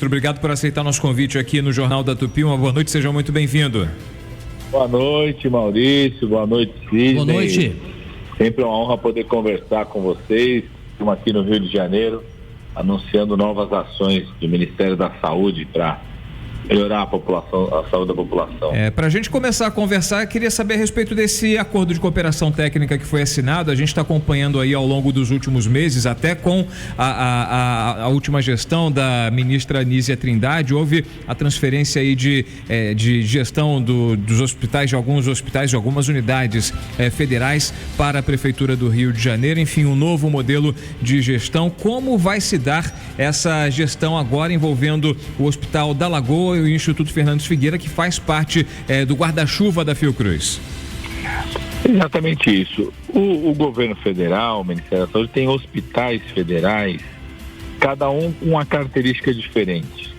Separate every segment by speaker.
Speaker 1: ministro. Obrigado por aceitar nosso convite aqui no Jornal da Tupi. Uma boa noite, seja muito bem-vindo.
Speaker 2: Boa noite, Maurício. Boa noite, Sidney.
Speaker 3: Boa noite.
Speaker 2: Sempre uma honra poder conversar com vocês. Estamos aqui no Rio de Janeiro, anunciando novas ações do Ministério da Saúde para melhorar a saúde da população.
Speaker 1: Para a gente começar a conversar, eu queria saber a respeito desse acordo de cooperação técnica que foi assinado. A gente está acompanhando aí ao longo dos últimos meses, até com a última gestão da ministra Anísia Trindade, houve a transferência aí de gestão dos hospitais, de alguns hospitais, de algumas unidades federais para a Prefeitura do Rio de Janeiro. Enfim, um novo modelo de gestão. Como vai se dar essa gestão agora envolvendo o Hospital da Lagoa e o Instituto Fernandes Figueira, que faz parte do guarda-chuva da Fiocruz?
Speaker 2: Exatamente isso. O governo federal, o Ministério da Saúde, tem hospitais federais, cada um com uma característica diferente.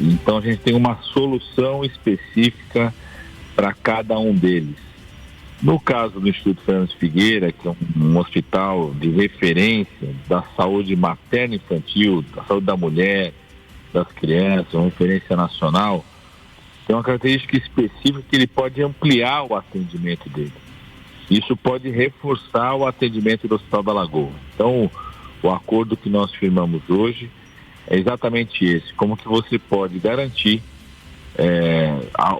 Speaker 2: Então a gente tem uma solução específica para cada um deles. No caso do Instituto Fernandes Figueira, que é um hospital de referência da saúde materna e infantil, da saúde da mulher, das crianças, uma referência nacional, tem uma característica específica que ele pode ampliar o atendimento dele. Isso pode reforçar o atendimento do Hospital da Lagoa. Então, o acordo que nós firmamos hoje é exatamente esse: como que você pode garantir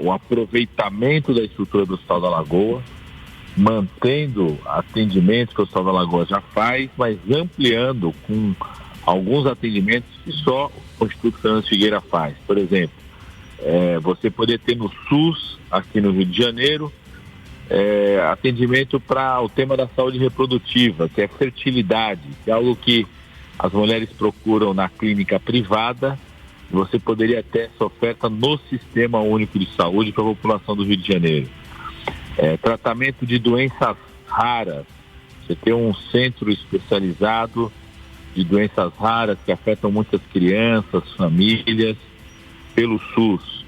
Speaker 2: o aproveitamento da estrutura do Hospital da Lagoa, mantendo atendimentos que o Hospital da Lagoa já faz, mas ampliando com alguns atendimentos que só o Instituto Fernandes Figueira faz. Por exemplo, você poder ter no SUS, aqui no Rio de Janeiro, atendimento para o tema da saúde reprodutiva, que é fertilidade, que é algo que as mulheres procuram na clínica privada. Você poderia ter essa oferta no Sistema Único de Saúde para a população do Rio de Janeiro. Tratamento de doenças raras, você tem um centro especializado de doenças raras que afetam muitas crianças, famílias, pelo SUS.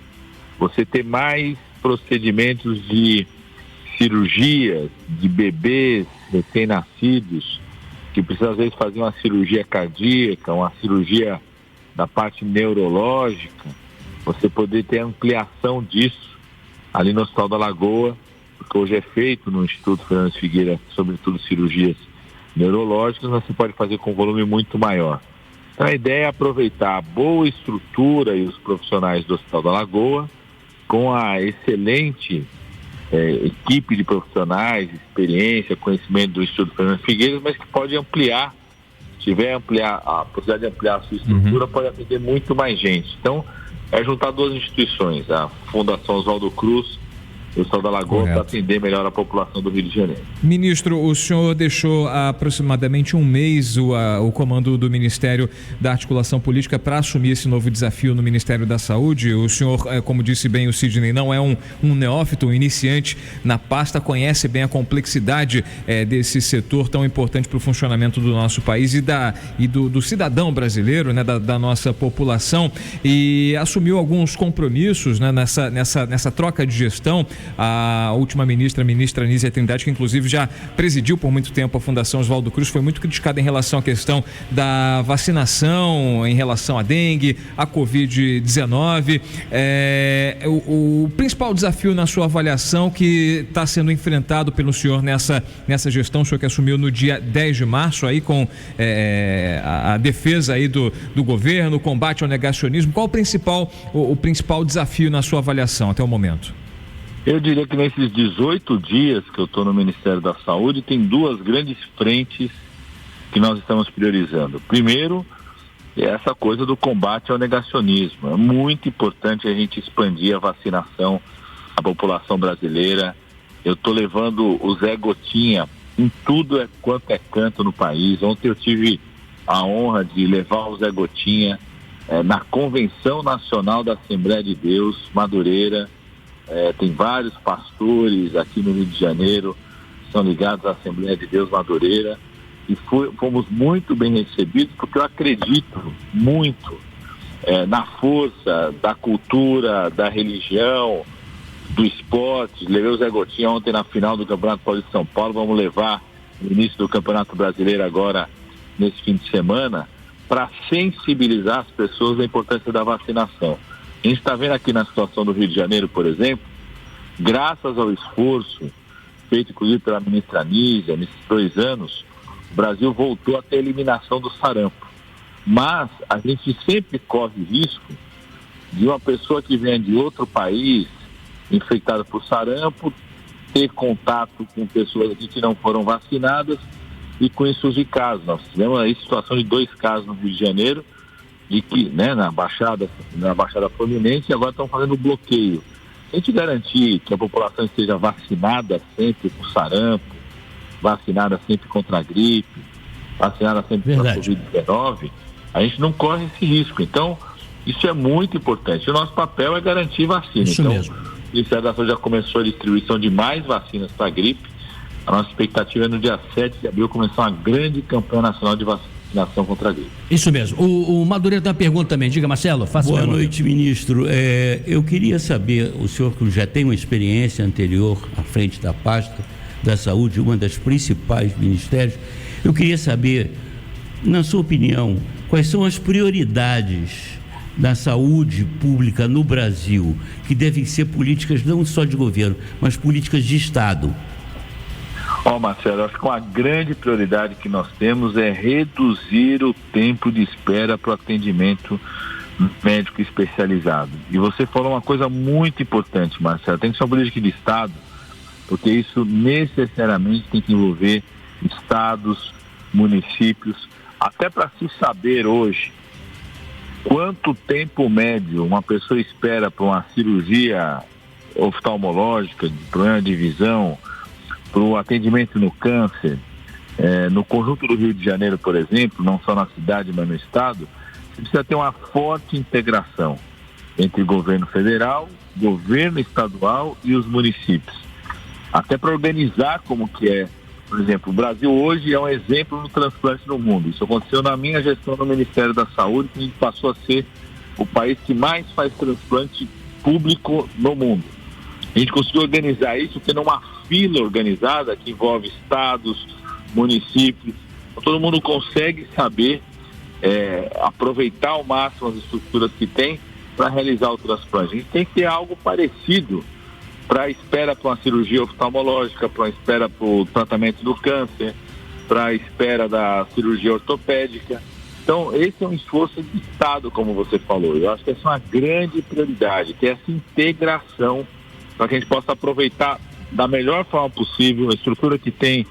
Speaker 2: Você tem mais procedimentos de cirurgias de bebês recém-nascidos que precisam às vezes fazer uma cirurgia cardíaca, uma cirurgia da parte neurológica. Você poder ter ampliação disso ali no Hospital da Lagoa, porque hoje é feito no Instituto Fernandes Figueira, sobretudo cirurgias neurológicas, mas você pode fazer com volume muito maior. Então a ideia é aproveitar a boa estrutura e os profissionais do Hospital da Lagoa com a excelente equipe de profissionais, experiência, conhecimento do Instituto Fernandes Figueira, mas que pode ampliar, se tiver a possibilidade de ampliar a sua estrutura, pode atender muito mais gente. Então é juntar duas instituições, a Fundação Oswaldo Cruz e o Hospital da Lagoa, para atender melhor a população do Rio de Janeiro.
Speaker 1: Ministro, o senhor deixou há aproximadamente um mês o comando do Ministério da Articulação Política para assumir esse novo desafio no Ministério da Saúde. O senhor, como disse bem o Sidney, não é um neófito, um iniciante na pasta, conhece bem a complexidade desse setor tão importante para o funcionamento do nosso país e do cidadão brasileiro, né, da nossa população, e assumiu alguns compromissos, né, nessa troca de gestão. A última ministra Anísia Trindade, que inclusive já presidiu por muito tempo a Fundação Oswaldo Cruz, foi muito criticada em relação à questão da vacinação, em relação à dengue, à Covid-19. O principal desafio na sua avaliação que está sendo enfrentado pelo senhor nessa gestão, o senhor que assumiu no dia 10 de março, aí com a defesa aí do governo, o combate ao negacionismo, qual o principal desafio na sua avaliação até o momento?
Speaker 2: Eu diria que nesses 18 dias que eu estou no Ministério da Saúde, tem duas grandes frentes que nós estamos priorizando. Primeiro, é essa coisa do combate ao negacionismo. É muito importante a gente expandir a vacinação à população brasileira. Eu estou levando o Zé Gotinha em tudo quanto é canto no país. Ontem eu tive a honra de levar o Zé Gotinha na Convenção Nacional da Assembleia de Deus, Madureira. Tem vários pastores aqui no Rio de Janeiro que são ligados à Assembleia de Deus Madureira e fomos muito bem recebidos, porque eu acredito muito na força da cultura, da religião, do esporte. Levei o Zé Gotinha ontem na final do Campeonato Paulista de São Paulo, vamos levar no início do Campeonato Brasileiro agora nesse fim de semana, para sensibilizar as pessoas da importância da vacinação. A gente está vendo aqui na situação do Rio de Janeiro, por exemplo, graças ao esforço feito inclusive pela ministra Anísia, nesses 2 anos, o Brasil voltou a ter a eliminação do sarampo. Mas a gente sempre corre risco de uma pessoa que vem de outro país, infectada por sarampo, ter contato com pessoas aqui que não foram vacinadas e com isso de casos. Nós tivemos aí situação de 2 casos no Rio de Janeiro, e que, né, na Baixada Fluminense, e agora estão fazendo bloqueio. Se a gente garantir que a população esteja vacinada sempre por sarampo, vacinada sempre contra a gripe, vacinada sempre contra a Covid-19, a gente não corre esse risco. Então, isso é muito importante. O nosso papel é garantir vacina.
Speaker 3: Isso
Speaker 2: então,
Speaker 3: mesmo.
Speaker 2: O Ministério da Saúde já começou a distribuição de mais vacinas para a gripe. A nossa expectativa é no dia 7 de abril começar uma grande campanha nacional de vacinação contra a gripe.
Speaker 3: Isso mesmo. O Madureira tem uma pergunta também. Diga, Marcelo, faça
Speaker 4: Boa
Speaker 3: pergunta.
Speaker 4: noite, ministro. Eu queria saber, o senhor que já tem uma experiência anterior à frente da pasta da saúde, uma das principais ministérios, eu queria saber, na sua opinião, quais são as prioridades da saúde pública no Brasil, que devem ser políticas não só de governo, mas políticas de Estado.
Speaker 2: Marcelo, acho que uma grande prioridade que nós temos é reduzir o tempo de espera para o atendimento médico especializado. E você falou uma coisa muito importante, Marcelo, tem que ser uma política de Estado, porque isso necessariamente tem que envolver estados, municípios, até para se saber hoje quanto tempo médio uma pessoa espera para uma cirurgia oftalmológica, de problema de visão, para o atendimento no câncer. No conjunto do Rio de Janeiro, por exemplo, não só na cidade, mas no estado, você precisa ter uma forte integração entre governo federal, governo estadual e os municípios. Até para organizar como que é. Por exemplo, o Brasil hoje é um exemplo no transplante no mundo. Isso aconteceu na minha gestão no Ministério da Saúde, que a gente passou a ser o país que mais faz transplante público no mundo. A gente conseguiu organizar isso tendo uma fila organizada que envolve estados, municípios. Então, todo mundo consegue saber aproveitar ao máximo as estruturas que tem para realizar o transplante. A gente tem que ter algo parecido para a espera para uma cirurgia oftalmológica, para a espera para o tratamento do câncer, para a espera da cirurgia ortopédica. Então, esse é um esforço de Estado, como você falou. Eu acho que essa é uma grande prioridade, ter essa integração para que a gente possa aproveitar da melhor forma possível a estrutura que tem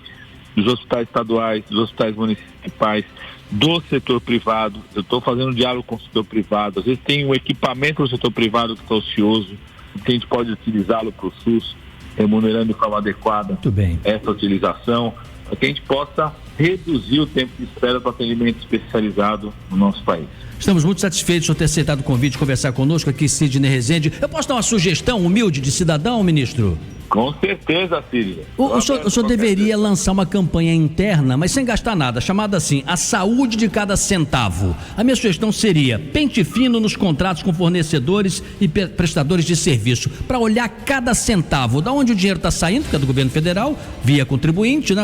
Speaker 2: dos hospitais estaduais, dos hospitais municipais, do setor privado. Eu estou fazendo um diálogo com o setor privado. Às vezes tem um equipamento do setor privado que está ocioso, que a gente pode utilizá-lo para o SUS, remunerando de forma adequada
Speaker 3: Muito bem.
Speaker 2: essa utilização, para que a gente possa reduzir o tempo de espera para atendimento especializado no nosso país.
Speaker 3: Estamos muito satisfeitos de ter aceitado o convite de conversar conosco aqui, Sidney Rezende. Eu posso dar uma sugestão humilde de cidadão, ministro?
Speaker 2: Com certeza, Sidney.
Speaker 3: O senhor deveria lançar uma campanha interna, mas sem gastar nada, chamada assim, a saúde de cada centavo. A minha sugestão seria pente fino nos contratos com fornecedores e prestadores de serviço, para olhar cada centavo, da onde o dinheiro está saindo, que é do governo federal, via contribuinte, né?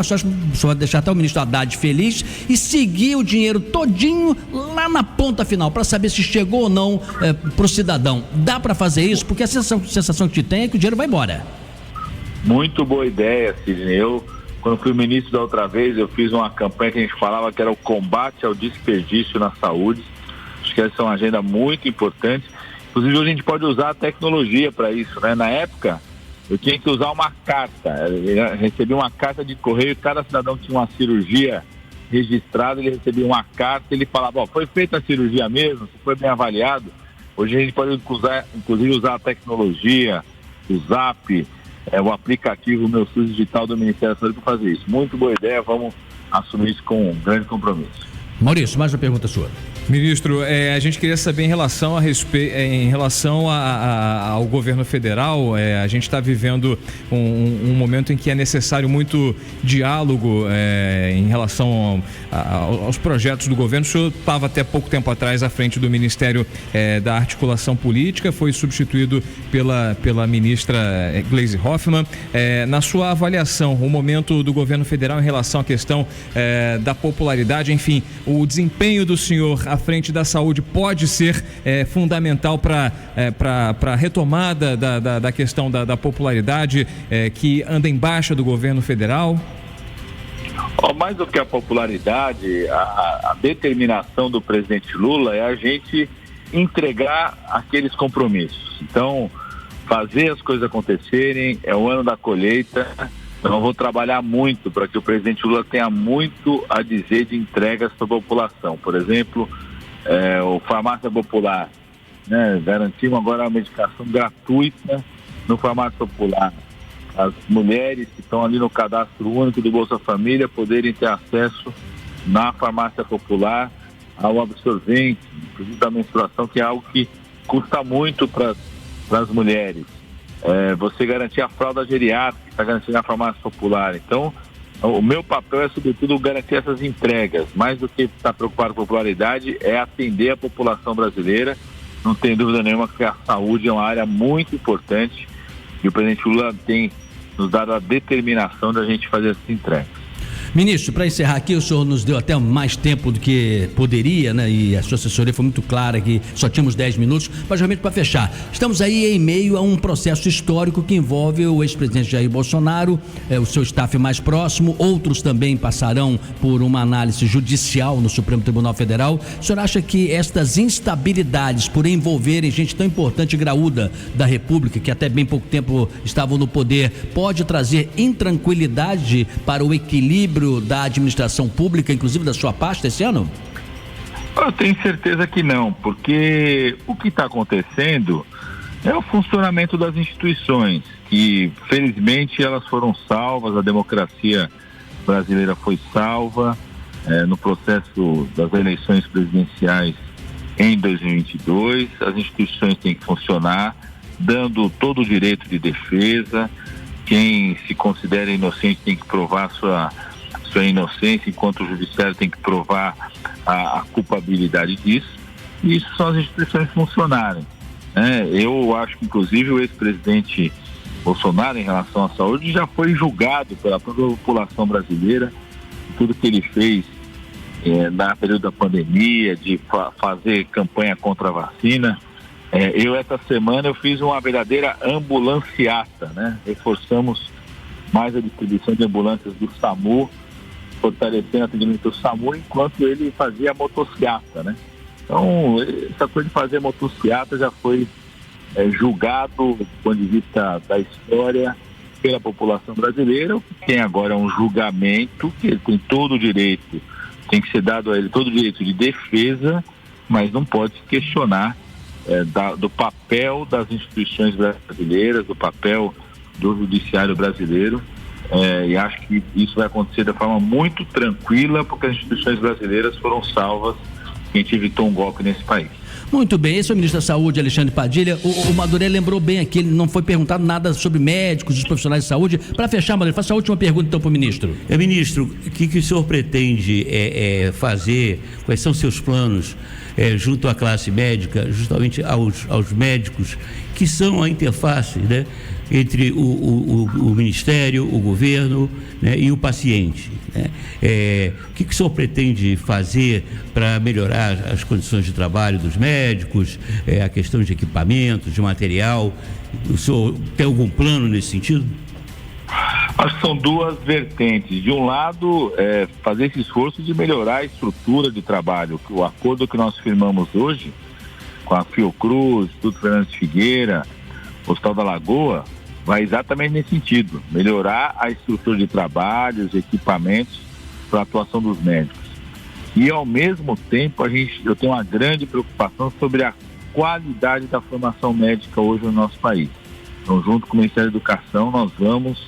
Speaker 3: Só deixar até o ministro Haddad feliz e seguir o dinheiro todinho lá na ponta final, para saber se chegou ou não para o cidadão. Dá para fazer isso? Porque a sensação que te tem é que o dinheiro vai embora.
Speaker 2: Muito boa ideia, Sidney. Quando fui ministro da outra vez, eu fiz uma campanha que a gente falava que era o combate ao desperdício na saúde. Acho que essa é uma agenda muito importante. Inclusive, hoje a gente pode usar a tecnologia para isso, né? Na época, eu tinha que usar uma carta. Eu recebi uma carta de correio, cada cidadão que tinha uma cirurgia registrada, ele recebia uma carta, ele falava, foi feita a cirurgia mesmo, se foi bem avaliado. Hoje a gente pode inclusive usar a tecnologia, o Zap, o aplicativo Meu SUS Digital do Ministério da Saúde para fazer isso. Muito boa ideia, vamos assumir isso com um grande compromisso.
Speaker 3: Maurício, mais uma pergunta sua.
Speaker 1: Ministro, a gente queria saber em relação ao governo federal. A gente está vivendo um momento em que é necessário muito diálogo em relação aos projetos do governo. O senhor estava até pouco tempo atrás à frente do Ministério da Articulação Política, foi substituído pela ministra Gleisi Hoffmann. Na sua avaliação, o momento do governo federal em relação à questão da popularidade, enfim, o desempenho do senhor à frente da saúde pode ser fundamental para a retomada da questão da popularidade que anda em baixa do governo federal?
Speaker 2: Mais do que a popularidade, a determinação do presidente Lula é a gente entregar aqueles compromissos. Então, fazer as coisas acontecerem, é o ano da colheita. Então, eu vou trabalhar muito para que o presidente Lula tenha muito a dizer de entregas para a população. Por exemplo, o Farmácia Popular, né? Garantimos agora a medicação gratuita no Farmácia Popular. As mulheres que estão ali no cadastro único do Bolsa Família poderem ter acesso na Farmácia Popular ao absorvente, inclusive da menstruação, que é algo que custa muito para as mulheres. Você garantir a fralda geriátrica, está garantindo na Farmácia Popular. Então, o meu papel é, sobretudo, garantir essas entregas. Mais do que estar preocupado com a popularidade, é atender a população brasileira. Não tem dúvida nenhuma que a saúde é uma área muito importante e o presidente Lula tem nos dado a determinação da gente fazer essas entregas.
Speaker 3: Ministro, para encerrar aqui, o senhor nos deu até mais tempo do que poderia, né? E a sua assessoria foi muito clara que só tínhamos 10 minutos, mas realmente para fechar. Estamos aí em meio a um processo histórico que envolve o ex-presidente Jair Bolsonaro, o seu staff mais próximo, outros também passarão por uma análise judicial no Supremo Tribunal Federal. O senhor acha que estas instabilidades, por envolverem gente tão importante e graúda da República, que até bem pouco tempo estavam no poder, pode trazer intranquilidade para o equilíbrio da administração pública, inclusive da sua pasta esse ano?
Speaker 2: Eu tenho certeza que não, porque o que está acontecendo é o funcionamento das instituições, que felizmente elas foram salvas, a democracia brasileira foi salva no processo das eleições presidenciais em 2022, as instituições têm que funcionar, dando todo o direito de defesa, quem se considera inocente tem que provar sua inocência, enquanto o judiciário tem que provar a culpabilidade disso, e isso são as instituições funcionarem. Eu acho que, inclusive, o ex-presidente Bolsonaro, em relação à saúde, já foi julgado pela própria população brasileira, tudo que ele fez na período da pandemia, de fazer campanha contra a vacina. Essa semana, eu fiz uma verdadeira ambulanciata, né? Reforçamos mais a distribuição de ambulâncias do SAMU, fortalecendo o atendimento do SAMU, enquanto ele fazia a motociata, né? Então, essa coisa de fazer motociata já foi julgado do ponto de vista da história pela população brasileira. O que tem agora é um julgamento, que ele tem todo o direito, tem que ser dado a ele todo o direito de defesa, mas não pode se questionar do papel das instituições brasileiras, do papel do judiciário brasileiro. E acho que isso vai acontecer de forma muito tranquila, porque as instituições brasileiras foram salvas e a gente evitou um golpe nesse país.
Speaker 3: Muito bem, esse é o ministro da Saúde, Alexandre Padilha. O Madurelli lembrou bem aqui, ele não foi perguntado nada sobre médicos, os profissionais de saúde. Para fechar, Madurelli, faça a última pergunta então para o ministro.
Speaker 4: Ministro, o que o senhor pretende fazer, quais são seus planos junto à classe médica, justamente aos médicos, que são a interface, né, entre o Ministério, o governo, né, e o paciente, né? O que o senhor pretende fazer para melhorar as condições de trabalho dos médicos, a questão de equipamentos, de material? O senhor tem algum plano nesse sentido?
Speaker 2: Acho que são duas vertentes. De um lado, fazer esse esforço de melhorar a estrutura de trabalho. O acordo que nós firmamos hoje com a Fiocruz, Instituto Fernandes Figueira, Hospital da Lagoa, vai exatamente nesse sentido, melhorar a estrutura de trabalho, os equipamentos para a atuação dos médicos. E, ao mesmo tempo, eu tenho uma grande preocupação sobre a qualidade da formação médica hoje no nosso país. Então, junto com o Ministério da Educação, nós vamos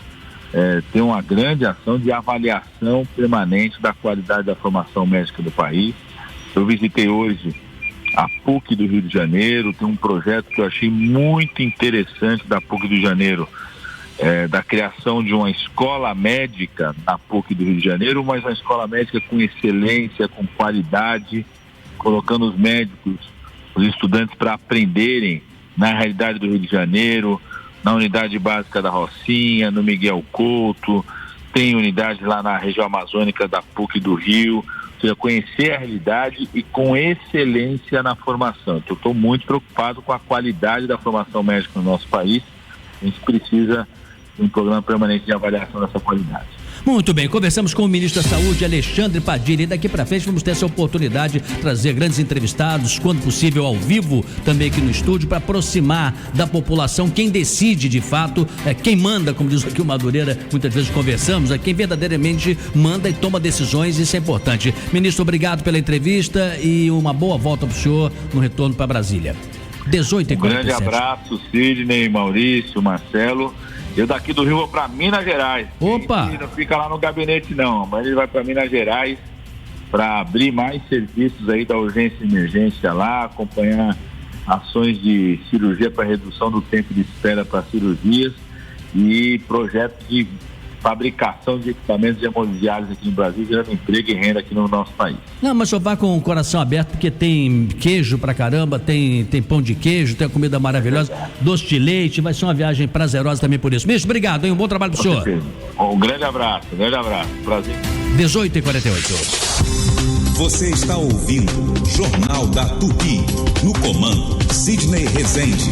Speaker 2: ter uma grande ação de avaliação permanente da qualidade da formação médica do país. Eu visitei hoje a PUC do Rio de Janeiro, tem um projeto que eu achei muito interessante da PUC do Rio de Janeiro, da criação de uma escola médica na PUC do Rio de Janeiro, mas uma escola médica com excelência, com qualidade, colocando os médicos, os estudantes para aprenderem na realidade do Rio de Janeiro, na unidade básica da Rocinha, no Miguel Couto, tem unidade lá na região amazônica da PUC do Rio, ou seja, conhecer a realidade e com excelência na formação. Então, eu estou muito preocupado com a qualidade da formação médica no nosso país. A gente precisa de um programa permanente de avaliação dessa qualidade.
Speaker 3: Muito bem, conversamos com o ministro da Saúde, Alexandre Padilha, e daqui para frente vamos ter essa oportunidade de trazer grandes entrevistados, quando possível ao vivo, também aqui no estúdio, para aproximar da população quem decide de fato, quem manda, como diz aqui o Madureira, muitas vezes conversamos, quem verdadeiramente manda e toma decisões, isso é importante. Ministro, obrigado pela entrevista e uma boa volta para o senhor no retorno para Brasília. 18h47.
Speaker 2: Um grande abraço, Sidney, Maurício, Marcelo. Eu daqui do Rio vou para Minas Gerais.
Speaker 3: Opa!
Speaker 2: Não fica lá no gabinete não, mas ele vai para Minas Gerais para abrir mais serviços aí da urgência e emergência lá, acompanhar ações de cirurgia para redução do tempo de espera para cirurgias e projetos de fabricação de equipamentos de hemodiálise aqui no Brasil, gerando emprego e renda aqui no nosso país.
Speaker 3: Não, mas só vá com o coração aberto, porque tem queijo pra caramba, tem pão de queijo, tem a comida maravilhosa, doce de leite, vai ser uma viagem prazerosa também por isso. Ministro, obrigado, hein? Um bom trabalho pro senhor.
Speaker 2: Um grande abraço, prazer.
Speaker 3: 18h48.
Speaker 5: Você está ouvindo Jornal da Tupi, no comando Sidney Rezende.